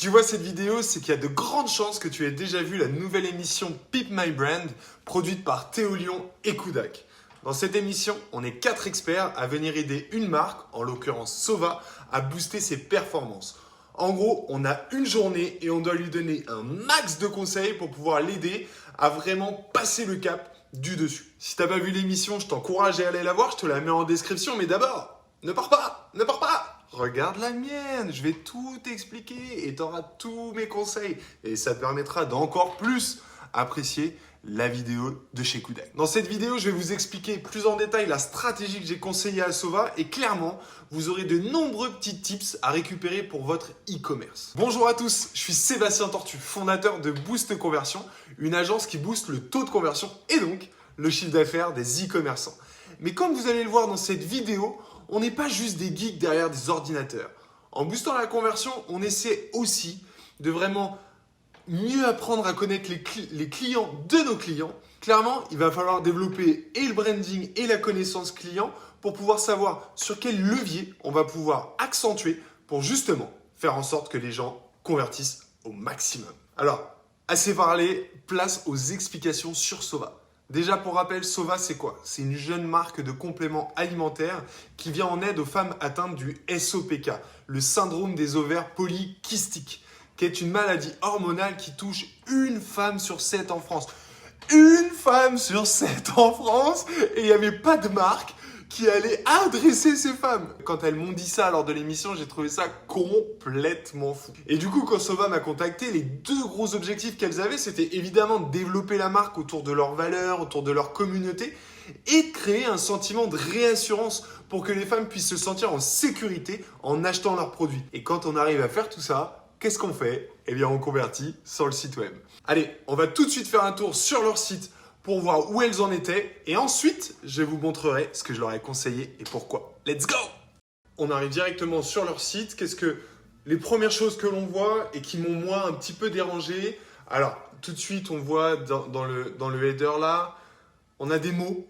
Si tu vois cette vidéo, c'est qu'il y a de grandes chances que tu aies déjà vu la nouvelle émission Pip My Brand, produite par Théo Lyon et Kudak. Dans cette émission, on est 4 experts à venir aider une marque, en l'occurrence Sova, à booster ses performances. En gros, on a une journée et on doit lui donner un max de conseils pour pouvoir l'aider à vraiment passer le cap du dessus. Si t'as pas vu l'émission, je t'encourage à aller la voir, je te la mets en description, mais d'abord, ne pars pas. Regarde la mienne, je vais tout t'expliquer et tu auras tous mes conseils. Et ça te permettra d'encore plus apprécier la vidéo de chez Kudak. Dans cette vidéo, je vais vous expliquer plus en détail la stratégie que j'ai conseillée à Sova et clairement, vous aurez de nombreux petits tips à récupérer pour votre e-commerce. Bonjour à tous, je suis Sébastien Tortu, fondateur de Boost Conversion, une agence qui booste le taux de conversion et donc le chiffre d'affaires des e-commerçants. Mais comme vous allez le voir dans cette vidéo, on n'est pas juste des geeks derrière des ordinateurs. En boostant la conversion, on essaie aussi de vraiment mieux apprendre à connaître les clients de nos clients. Clairement, il va falloir développer et le branding et la connaissance client pour pouvoir savoir sur quel levier on va pouvoir accentuer pour justement faire en sorte que les gens convertissent au maximum. Alors, assez parlé, place aux explications sur Sova. Déjà pour rappel, Sova c'est quoi? C'est une jeune marque de compléments alimentaires qui vient en aide aux femmes atteintes du SOPK, le syndrome des ovaires polykystiques, qui est une maladie hormonale qui touche une femme sur 7 en France. Une femme sur 7 en France! Et il n'y avait pas de marque qui allait adresser ces femmes. Quand elles m'ont dit ça lors de l'émission, j'ai trouvé ça complètement fou. Et du coup, quand Sova m'a contacté, les deux gros objectifs qu'elles avaient, c'était évidemment de développer la marque autour de leurs valeurs, autour de leur communauté et de créer un sentiment de réassurance pour que les femmes puissent se sentir en sécurité en achetant leurs produits. Et quand on arrive à faire tout ça, qu'est-ce qu'on fait? Eh bien, on convertit sur le site web. Allez, on va tout de suite faire un tour sur leur site pour voir où elles en étaient. Et ensuite, je vous montrerai ce que je leur ai conseillé et pourquoi. Let's go! On arrive directement sur leur site. Qu'est-ce que les premières choses que l'on voit et qui m'ont moi un petit peu dérangé? Alors, tout de suite, on voit dans le header là, on a des mots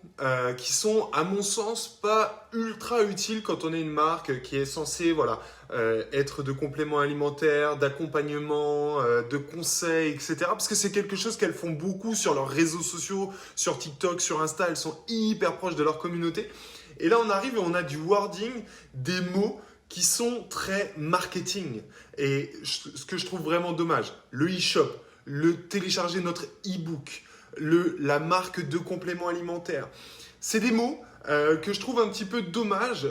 qui sont, à mon sens, pas ultra utiles quand on est une marque qui est censée être de compléments alimentaires, d'accompagnement, de conseils, etc. Parce que c'est quelque chose qu'elles font beaucoup sur leurs réseaux sociaux, sur TikTok, sur Insta. Elles sont hyper proches de leur communauté. Et là, on arrive et on a du wording, des mots qui sont très marketing. Et ce que je trouve vraiment dommage, le e-shop, le télécharger notre e-book, la marque de compléments alimentaires. C'est des mots que je trouve un petit peu dommage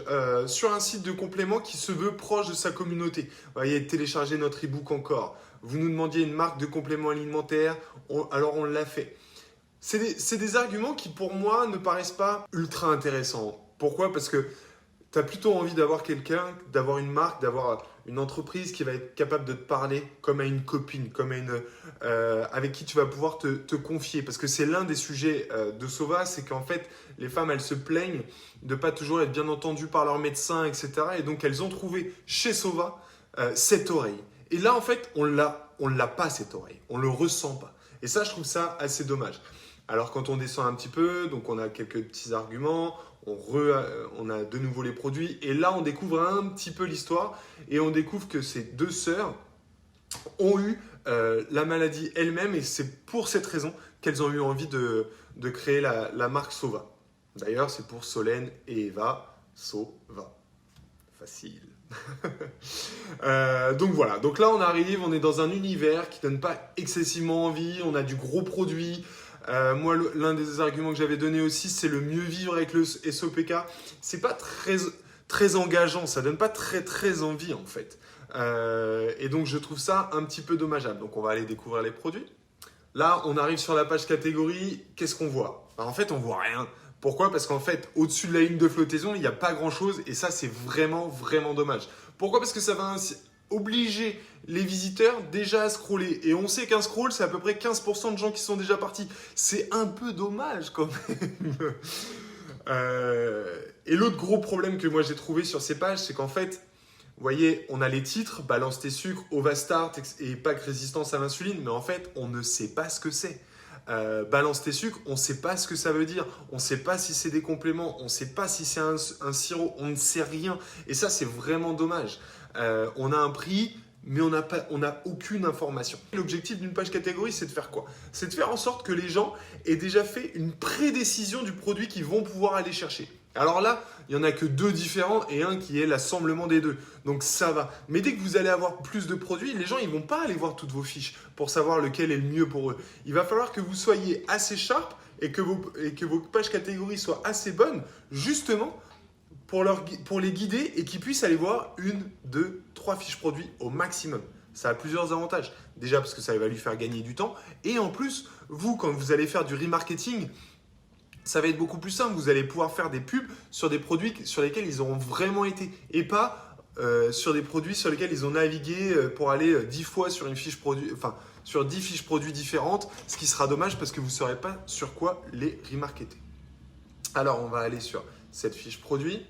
sur un site de compléments qui se veut proche de sa communauté. Vous voyez, télécharger notre e-book encore. Vous nous demandiez une marque de compléments alimentaires, alors on l'a fait. C'est des arguments qui pour moi ne paraissent pas ultra intéressants. Pourquoi? Parce que tu as plutôt envie d'avoir quelqu'un, d'avoir une marque, d'avoir une entreprise qui va être capable de te parler comme à une copine, comme à avec qui tu vas pouvoir te confier. Parce que c'est l'un des sujets de Sova, c'est qu'en fait, les femmes, elles se plaignent de ne pas toujours être bien entendues par leur médecin, etc. Et donc, elles ont trouvé chez Sova cette oreille. Et là, en fait, on l'a pas, cette oreille. On ne le ressent pas. Et ça, je trouve ça assez dommage. Alors, quand on descend un petit peu, donc on a quelques petits arguments, on a de nouveau les produits. Et là, on découvre un petit peu l'histoire et on découvre que ces deux sœurs ont eu la maladie elles-mêmes et c'est pour cette raison qu'elles ont eu envie de créer la marque Sova. D'ailleurs, c'est pour Solène et Eva, Sova. Facile. Donc voilà, donc là on arrive, on est dans un univers qui ne donne pas excessivement envie, on a du gros produit. Moi, l'un des arguments que j'avais donné aussi, c'est le mieux vivre avec le SOPK. C'est pas très engageant, ça donne pas très envie en fait. Et donc je trouve ça un petit peu dommageable. Donc on va aller découvrir les produits. Là, on arrive sur la page catégorie. Qu'est-ce qu'on voit? Alors, en fait, on voit rien. Pourquoi? Parce qu'en fait, au-dessus de la ligne de flottaison, il n'y a pas grand-chose et ça, c'est vraiment dommage. Pourquoi? Parce que ça va obliger les visiteurs déjà à scroller. Et on sait qu'un scroll, c'est à peu près 15% de gens qui sont déjà partis. C'est un peu dommage quand même. Et l'autre gros problème que moi j'ai trouvé sur ces pages, c'est qu'en fait, vous voyez, on a les titres, balance tes sucres, Ovastart et pack résistance à l'insuline, mais en fait, on ne sait pas ce que c'est. Balance tes sucres, on ne sait pas ce que ça veut dire, on ne sait pas si c'est des compléments, on ne sait pas si c'est un sirop, on ne sait rien. Et ça, c'est vraiment dommage. On a un prix mais on n'a aucune information. L'objectif d'une page catégorie, c'est de faire quoi? C'est de faire en sorte que les gens aient déjà fait une prédécision du produit qu'ils vont pouvoir aller chercher. Alors là, il n'y en a que 2 différents et un qui est l'assemblement des 2. Donc ça va. Mais dès que vous allez avoir plus de produits, les gens ils vont pas aller voir toutes vos fiches pour savoir lequel est le mieux pour eux. Il va falloir que vous soyez assez sharp et que vos pages catégories soient assez bonnes, justement, pour les guider et qu'ils puissent aller voir 1, 2, 3 fiches produits au maximum. Ça a plusieurs avantages. Déjà parce que ça va lui faire gagner du temps. Et en plus, vous, quand vous allez faire du remarketing, ça va être beaucoup plus simple. Vous allez pouvoir faire des pubs sur des produits sur lesquels ils auront vraiment été et pas sur des produits sur lesquels ils ont navigué pour aller 10 fois sur une fiche produit, enfin sur 10 fiches produits différentes, ce qui sera dommage parce que vous ne saurez pas sur quoi les remarketer. Alors, on va aller sur cette fiche produit.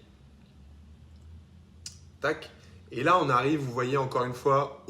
Tac. Et là, on arrive, vous voyez encore une fois,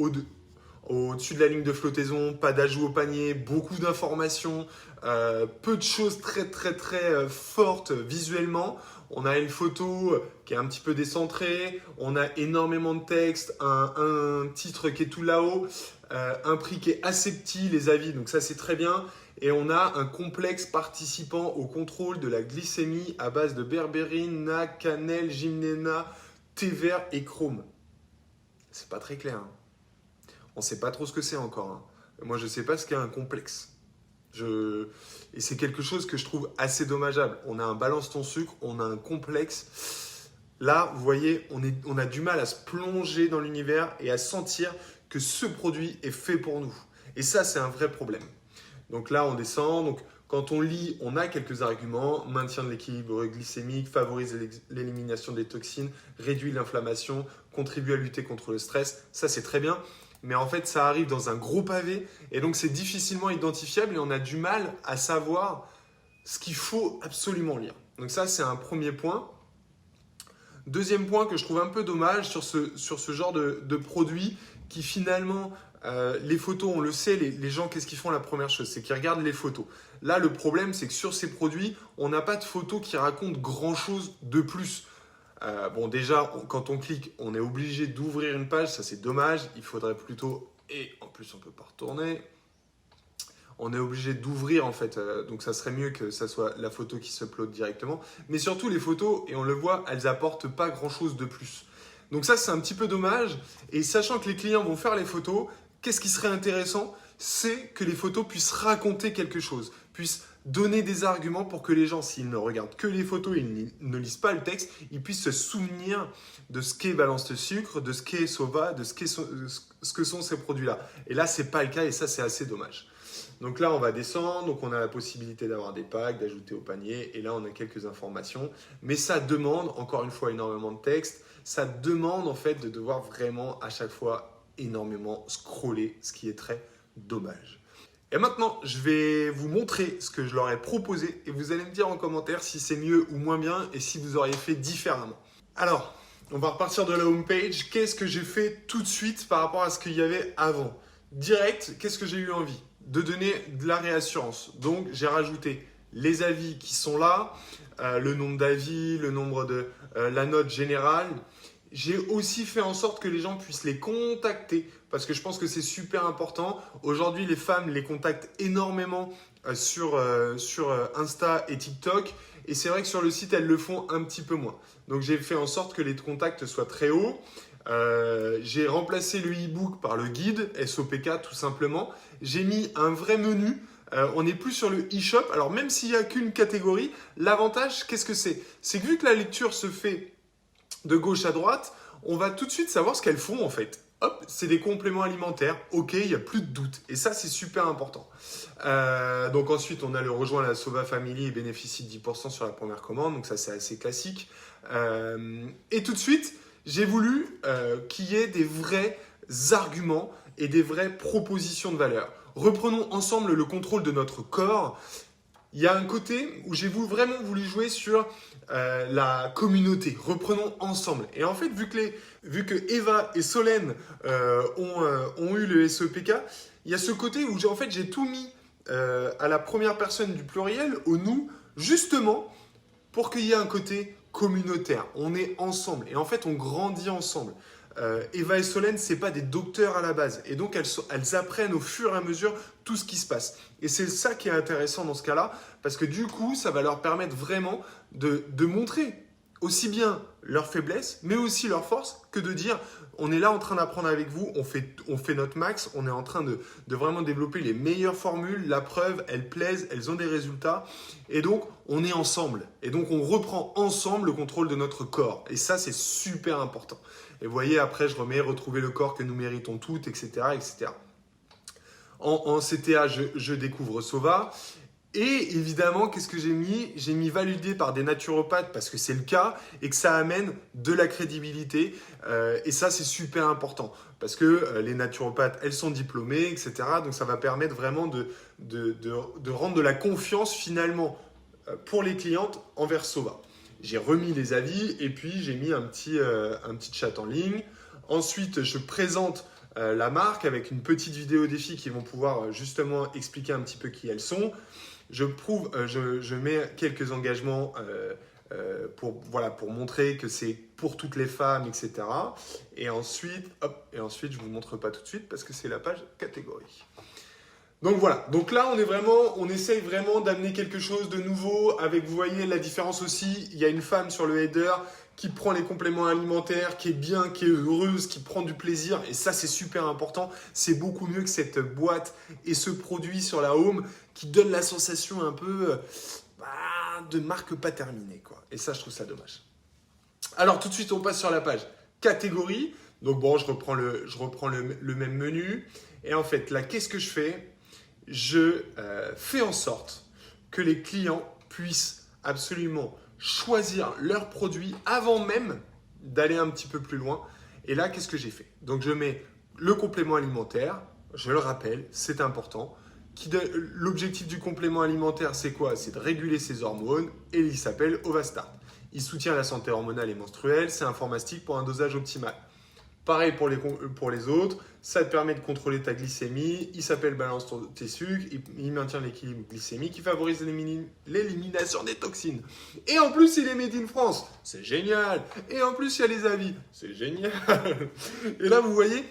au-dessus de la ligne de flottaison, pas d'ajout au panier, beaucoup d'informations, peu de choses très fortes visuellement. On a une photo qui est un petit peu décentrée, on a énormément de texte, un titre qui est tout là-haut, un prix qui est assez petit, les avis, donc ça c'est très bien. Et on a un complexe participant au contrôle de la glycémie à base de berbérine, NAC, cannelle, gymnéna, thé vert et chrome. C'est pas très clair. Hein. On ne sait pas trop ce que c'est encore. Hein. Moi, je ne sais pas ce qu'est un complexe. Et c'est quelque chose que je trouve assez dommageable. On a un balance ton sucre, on a un complexe. Là, vous voyez, on a du mal à se plonger dans l'univers et à sentir que ce produit est fait pour nous. Et ça, c'est un vrai problème. Donc là, on descend. Donc, quand on lit, on a quelques arguments. Maintien de l'équilibre glycémique, favorise l'élimination des toxines, réduit l'inflammation, contribue à lutter contre le stress. Ça, c'est très bien. Mais en fait, ça arrive dans un gros pavé. Et donc, c'est difficilement identifiable et on a du mal à savoir ce qu'il faut absolument lire. Donc ça, c'est un premier point. Deuxième point que je trouve un peu dommage sur ce genre de produit qui finalement... les photos, on le sait, les gens, qu'est-ce qu'ils font? La première chose, c'est qu'ils regardent les photos. Là, le problème, c'est que sur ces produits, on n'a pas de photos qui racontent grand-chose de plus. Bon, déjà, quand on clique, on est obligé d'ouvrir une page. Ça, c'est dommage. Il faudrait plutôt... Et en plus, on ne peut pas retourner. On est obligé d'ouvrir, en fait. Donc, ça serait mieux que ça soit la photo qui s'upload directement. Mais surtout, les photos, et on le voit, elles n'apportent pas grand-chose de plus. Donc ça, c'est un petit peu dommage. Et sachant que les clients vont faire les photos, qu'est-ce qui serait intéressant? C'est que les photos puissent raconter quelque chose, puissent donner des arguments pour que les gens, s'ils ne regardent que les photos, ils ne lisent pas le texte, ils puissent se souvenir de ce qu'est Balance le sucre, de ce qu'est Sova, de ce que sont ces produits-là. Et là, ce n'est pas le cas et ça, c'est assez dommage. Donc là, on va descendre, donc on a la possibilité d'avoir des packs, d'ajouter au panier, et là, on a quelques informations. Mais ça demande, encore une fois, énormément de texte. Ça demande en fait de devoir vraiment à chaque fois énormément scroller, ce qui est très dommage. Et maintenant, je vais vous montrer ce que je leur ai proposé et vous allez me dire en commentaire si c'est mieux ou moins bien et si vous auriez fait différemment. Alors, on va repartir de la home page. Qu'est-ce que j'ai fait tout de suite par rapport à ce qu'il y avait avant? Direct, qu'est-ce que j'ai eu envie? De donner de la réassurance. Donc, j'ai rajouté les avis qui sont là, le nombre d'avis, le nombre de la note générale. J'ai aussi fait en sorte que les gens puissent les contacter parce que je pense que c'est super important. Aujourd'hui, les femmes les contactent énormément sur Insta et TikTok. Et c'est vrai que sur le site, elles le font un petit peu moins. Donc, j'ai fait en sorte que les contacts soient très hauts. J'ai remplacé le e-book par le guide SOPK tout simplement. J'ai mis un vrai menu. On n'est plus sur le e-shop. Alors, même s'il n'y a qu'une catégorie, l'avantage, qu'est-ce que c'est? C'est que vu que la lecture se fait de gauche à droite, on va tout de suite savoir ce qu'elles font en fait. Hop, c'est des compléments alimentaires. Ok, il n'y a plus de doute. Et ça, c'est super important. Donc ensuite, on a le rejoint la Sova Family et bénéficie de 10% sur la première commande. Donc ça, c'est assez classique. Et tout de suite, j'ai voulu qu'il y ait des vrais arguments et des vraies propositions de valeur. Reprenons ensemble le contrôle de notre corps. Il y a un côté où j'ai vraiment voulu jouer sur la communauté. Reprenons ensemble. Et en fait, vu que Eva et Solène ont eu le SEPK, il y a ce côté où j'ai tout mis à la première personne du pluriel, au nous, justement pour qu'il y ait un côté communautaire. On est ensemble et en fait, on grandit ensemble. Eva et Solène, ce n'est pas des docteurs à la base. Et donc, elles apprennent au fur et à mesure tout ce qui se passe. Et c'est ça qui est intéressant dans ce cas-là, parce que du coup, ça va leur permettre vraiment de montrer aussi bien leurs faiblesses, mais aussi leurs forces, que de dire on est là en train d'apprendre avec vous, on fait notre max, on est en train de vraiment développer les meilleures formules, la preuve, elles plaisent, elles ont des résultats, et donc on est ensemble. Et donc on reprend ensemble le contrôle de notre corps. Et ça, c'est super important. Et vous voyez, après, je remets retrouver le corps que nous méritons toutes, etc. etc. En CTA, je découvre Sova. Et évidemment, qu'est-ce que j'ai mis? J'ai mis validé par des naturopathes parce que c'est le cas et que ça amène de la crédibilité. Et ça, c'est super important parce que les naturopathes, elles sont diplômées, etc. Donc, ça va permettre vraiment de rendre de la confiance finalement pour les clientes envers Sova. J'ai remis les avis et puis j'ai mis un petit chat en ligne. Ensuite, je présente la marque avec une petite vidéo défi qui vont pouvoir justement expliquer un petit peu qui elles sont. Je mets quelques engagements pour montrer que c'est pour toutes les femmes, etc. Et ensuite, je ne vous montre pas tout de suite parce que c'est la page catégorie. Donc voilà, donc là on essaye vraiment d'amener quelque chose de nouveau avec, vous voyez la différence aussi, il y a une femme sur le header qui prend les compléments alimentaires, qui est bien, qui est heureuse, qui prend du plaisir, et ça c'est super important, c'est beaucoup mieux que cette boîte et ce produit sur la home qui donne la sensation un peu de marque pas terminée, quoi. Et ça je trouve ça dommage. Alors tout de suite on passe sur la page catégorie, donc bon je reprends le même menu, et en fait là qu'est-ce que je fais? Je fais en sorte que les clients puissent absolument choisir leurs produits avant même d'aller un petit peu plus loin. Et là, qu'est-ce que j'ai fait? Donc, je mets le complément alimentaire. Je le rappelle, c'est important. L'objectif du complément alimentaire, c'est quoi? C'est de réguler ses hormones et il s'appelle Ovastart. Il soutient la santé hormonale et menstruelle. C'est un pharmaceutique pour un dosage optimal. Pareil pour les autres, ça te permet de contrôler ta glycémie, il s'appelle balance tes sucres, il maintient l'équilibre glycémique, il favorise l'élimination des toxines. Et en plus, il est made in France, c'est génial. Et en plus, il y a les avis, c'est génial. Et là, vous voyez,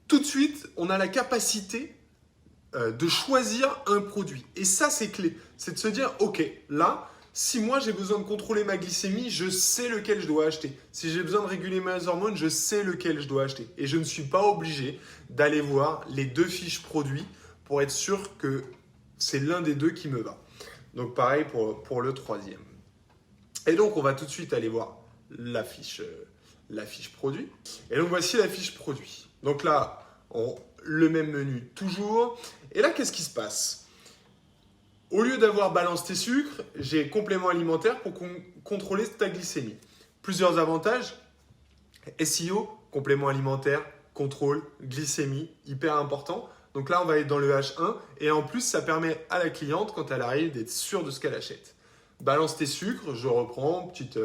tout de suite, on a la capacité de choisir un produit. Et ça, c'est clé. C'est de se dire, ok, là, si moi j'ai besoin de contrôler ma glycémie, je sais lequel je dois acheter. Si j'ai besoin de réguler mes hormones, je sais lequel je dois acheter. Et je ne suis pas obligé d'aller voir les deux fiches produits pour être sûr que c'est l'un des deux qui me va. Donc pareil pour le troisième. Et donc on va tout de suite aller voir la fiche produit. Et donc voici la fiche produit. Donc là, le même menu toujours. Et là, qu'est-ce qui se passe ? Au lieu d'avoir balance tes sucres, j'ai complément alimentaire pour contrôler ta glycémie. Plusieurs avantages. SEO, complément alimentaire, contrôle, glycémie, hyper important. Donc là, on va être dans le H1. Et en plus, ça permet à la cliente, quand elle arrive, d'être sûre de ce qu'elle achète. Balance tes sucres, je reprends, petite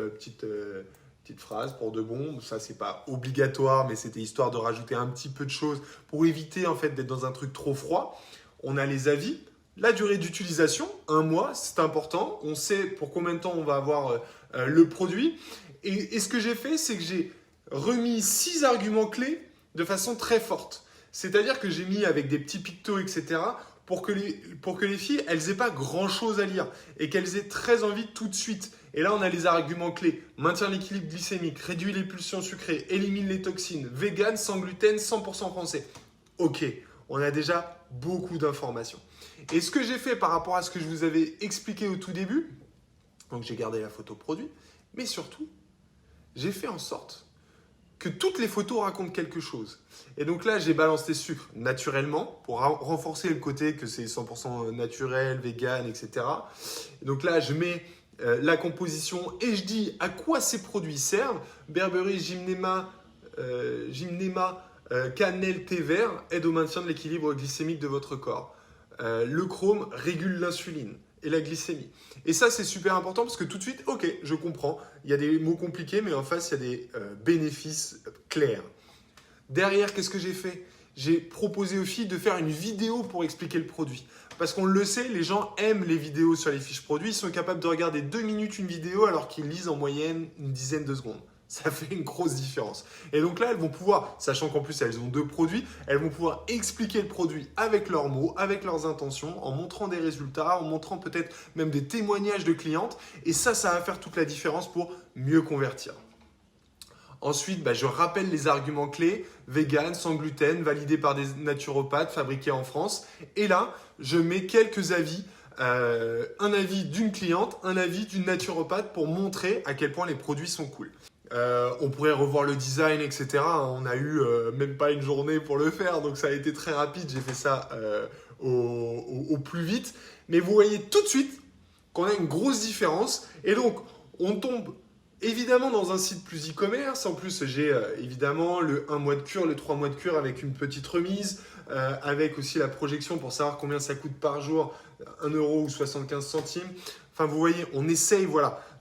phrase pour de bon. Ça, c'est pas obligatoire, mais c'était histoire de rajouter un petit peu de choses pour éviter en fait d'être dans un truc trop froid. On a les avis. La durée d'utilisation, 1 mois, c'est important. On sait pour combien de temps on va avoir le produit. Et ce que j'ai fait, c'est que j'ai remis 6 arguments clés de façon très forte. C'est-à-dire que j'ai mis avec des petits pictos, etc. pour que les filles, elles n'aient pas grand-chose à lire et qu'elles aient très envie tout de suite. Et là, on a les arguments clés. Maintient l'équilibre glycémique, réduit les pulsions sucrées, élimine les toxines, vegan, sans gluten, 100% français. Ok, on a déjà beaucoup d'informations. Et ce que j'ai fait par rapport à ce que je vous avais expliqué au tout début, donc j'ai gardé la photo produit, mais surtout, j'ai fait en sorte que toutes les photos racontent quelque chose. Et donc là, j'ai balancé sucre naturellement pour renforcer le côté que c'est 100% naturel, vegan, etc. Et donc là, je mets la composition et je dis à quoi ces produits servent. Berberis, gymnéma, cannelle, thé vert aide au maintien de l'équilibre glycémique de votre corps. Le chrome régule l'insuline et la glycémie. Et ça, c'est super important parce que tout de suite, ok, je comprends. Il y a des mots compliqués, mais en face, il y a des bénéfices clairs. Derrière, qu'est-ce que j'ai fait? J'ai proposé aux filles de faire une vidéo pour expliquer le produit. Parce qu'on le sait, les gens aiment les vidéos sur les fiches produits. Ils sont capables de regarder 2 minutes une vidéo alors qu'ils lisent en moyenne une dizaine de secondes. Ça fait une grosse différence. Et donc là, elles vont pouvoir, sachant qu'en plus elles ont 2 produits, elles vont pouvoir expliquer le produit avec leurs mots, avec leurs intentions, en montrant des résultats, en montrant peut-être même des témoignages de clientes. Et ça va faire toute la différence pour mieux convertir. Ensuite, je rappelle les arguments clés, vegan, sans gluten, validé par des naturopathes, fabriqué en France. Et là, je mets quelques avis. Un avis d'une cliente, un avis d'une naturopathe pour montrer à quel point les produits sont cool. On pourrait revoir le design, etc. On a eu même pas une journée pour le faire, donc ça a été très rapide. J'ai fait ça au plus vite. Mais vous voyez tout de suite qu'on a une grosse différence. Et donc, on tombe évidemment dans un site plus e-commerce. En plus, j'ai évidemment le 1 mois de cure, le 3 mois de cure avec une petite remise, avec aussi la projection pour savoir combien ça coûte par jour, 1 euro ou 75 centimes. Enfin, vous voyez, on essaye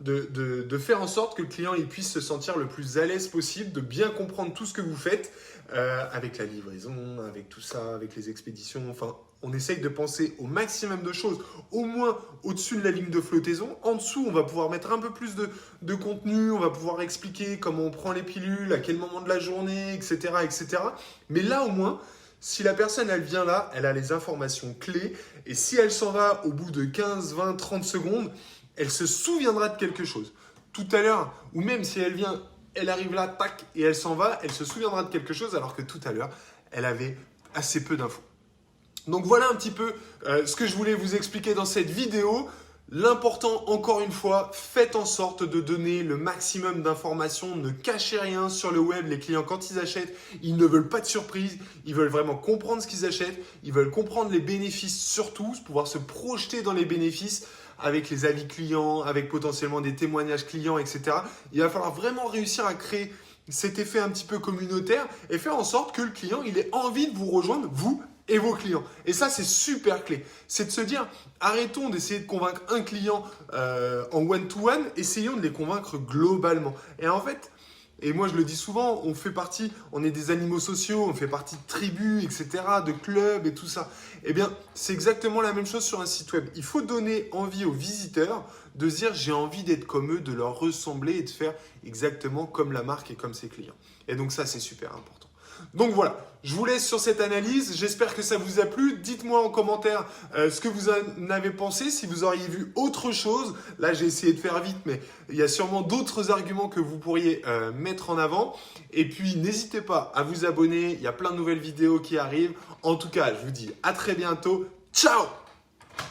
de faire en sorte que le client il puisse se sentir le plus à l'aise possible, de bien comprendre tout ce que vous faites, avec la livraison, avec tout ça, avec les expéditions. Enfin, on essaye de penser au maximum de choses, au moins au-dessus de la ligne de flottaison. En dessous, on va pouvoir mettre un peu plus de contenu, on va pouvoir expliquer comment on prend les pilules, à quel moment de la journée, etc., etc. Mais là, au moins, si la personne, elle vient là, elle a les informations clés. Et si elle s'en va au bout de 15, 20, 30 secondes, elle se souviendra de quelque chose. Tout à l'heure, ou même si elle vient, elle arrive là, tac, et elle s'en va, elle se souviendra de quelque chose alors que tout à l'heure, elle avait assez peu d'infos. Donc voilà un petit peu ce que je voulais vous expliquer dans cette vidéo. L'important, encore une fois, faites en sorte de donner le maximum d'informations. Ne cachez rien sur le web. Les clients, quand ils achètent, ils ne veulent pas de surprise. Ils veulent vraiment comprendre ce qu'ils achètent. Ils veulent comprendre les bénéfices surtout, pouvoir se projeter dans les bénéfices avec les avis clients, avec potentiellement des témoignages clients, etc. Il va falloir vraiment réussir à créer cet effet un petit peu communautaire et faire en sorte que le client il ait envie de vous rejoindre, vous et vos clients. Et ça, c'est super clé. C'est de se dire, arrêtons d'essayer de convaincre un client en one-to-one, essayons de les convaincre globalement. Et en fait, et moi je le dis souvent, on est des animaux sociaux, on fait partie de tribus, etc., de clubs et tout ça. Eh bien, c'est exactement la même chose sur un site web. Il faut donner envie aux visiteurs de se dire, j'ai envie d'être comme eux, de leur ressembler et de faire exactement comme la marque et comme ses clients. Et donc ça, c'est super important. Donc voilà, je vous laisse sur cette analyse. J'espère que ça vous a plu. Dites-moi en commentaire ce que vous en avez pensé, si vous auriez vu autre chose. Là, j'ai essayé de faire vite, mais il y a sûrement d'autres arguments que vous pourriez mettre en avant. Et puis, n'hésitez pas à vous abonner. Il y a plein de nouvelles vidéos qui arrivent. En tout cas, je vous dis à très bientôt. Ciao!